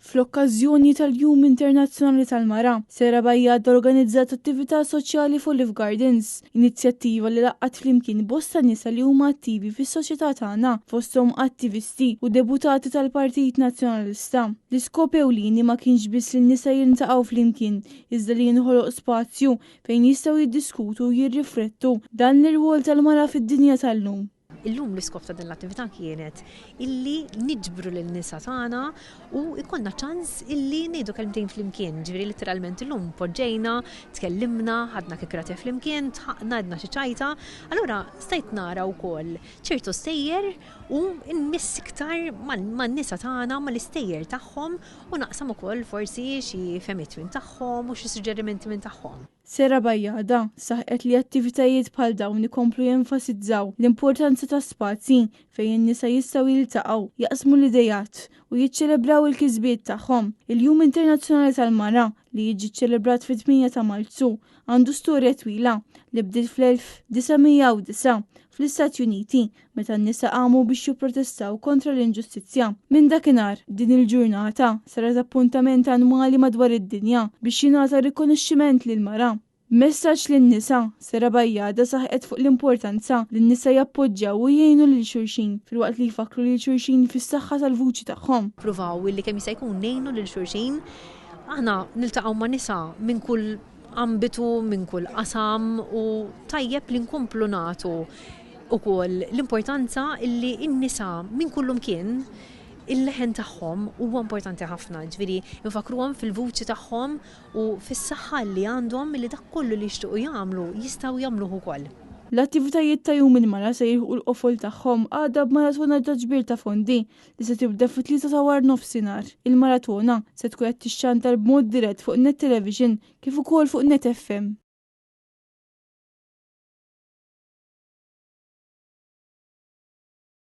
Fl-okkażjoni tal-Jum Internazzjonali tal-Mara, Sera Bajjada organizzat attività soċjali f'Olive Gardens, inizjattiva li laqqat flimkien bosta nisa li huma attivi fis-soċjetà tagħna fosthom attivisti u deputati tal-Partit Nazzjonalista. L-iskop ewlieni ma kienx biss li n-nisa jiltaqgħu flimkien, iżda li jinħoloq spazju fejn jistgħu jiddiskutu u jirriflettu dan l-irwol tal-mara fid-dinja tal-lum. Illum l-iskop ta' din l-attività kienet illi niġbru lin-nisa tagħna u jkollna ċans illi ngħidu kelmtejn flimkien, ġifieri letteralment illum poġġejna, tkellimna, ħadna kikrate flimkien, tħaqna għedna xi ċajta, allura stajt nara wkoll ċertu stejjer u nmiss iktar man-nisa tagħna mal-istejjer tagħhom u naqsam ukoll forsi xi femiet minn tagħhom u xi suġġerimenti minn tagħhom. Sera Bajjada saħqet li attivitajiet bħal dawn ikomplu jenfasizzaw l-importanza ta' spazji fejn in-nisa jistgħu jiltaqgħu, jaqsmu l-idejat u jiċċelebraw il-kisbiet tagħhom. Il-Jum Internazzjonali tal-Mara li jiġi ċċelebrat fit-8 ta' Marzu għandu storja twila li bdiet fl-1909 fl-Istati Uniti meta n-nisa qamu biex jipprotestaw kontra l-inġustizzja. Minn dakinhar din il-ġurnata saret appuntament annwali madwar id-dinja biex jingħata rikonoxximent lil-mara. Messaġġ lin-nisa, Sera Bajjada saħqet fuq l-importanza li n-nisa jappoġġjaw u jgħinu lil xulxin filwaqt li jfakru lil xulxin fis-saħħa tal-vuċi tagħhom. Pruvaw illi kemm jista' jkun ngħinu lil xulxin, aħna niltaqgħu ma' nisa minn kull ambitu, minn kull qasam u tajjeb li nkomplu nagħtu ukoll l-importanza illi n-nisa minn kullum kien il-leħen tagħhom huwa importanti ħafna, ġifieri infakruhom fil-vuċi tagħhom u fis-saħħa li għandhom li dak kollu li jixtiequ jagħmlu jistgħu jagħmluh ukoll. L-attivitajiet ta' Jum il-Mara se jilħu l-qofol tagħhom għadha b'maratona ta' ġbir ta' fondi li se tibda fit-3 ta' war nofsinhar. Il-maratona se tkun qed tixxantar b'mod dirett fuq Net Television kif ukoll fuq Net FM.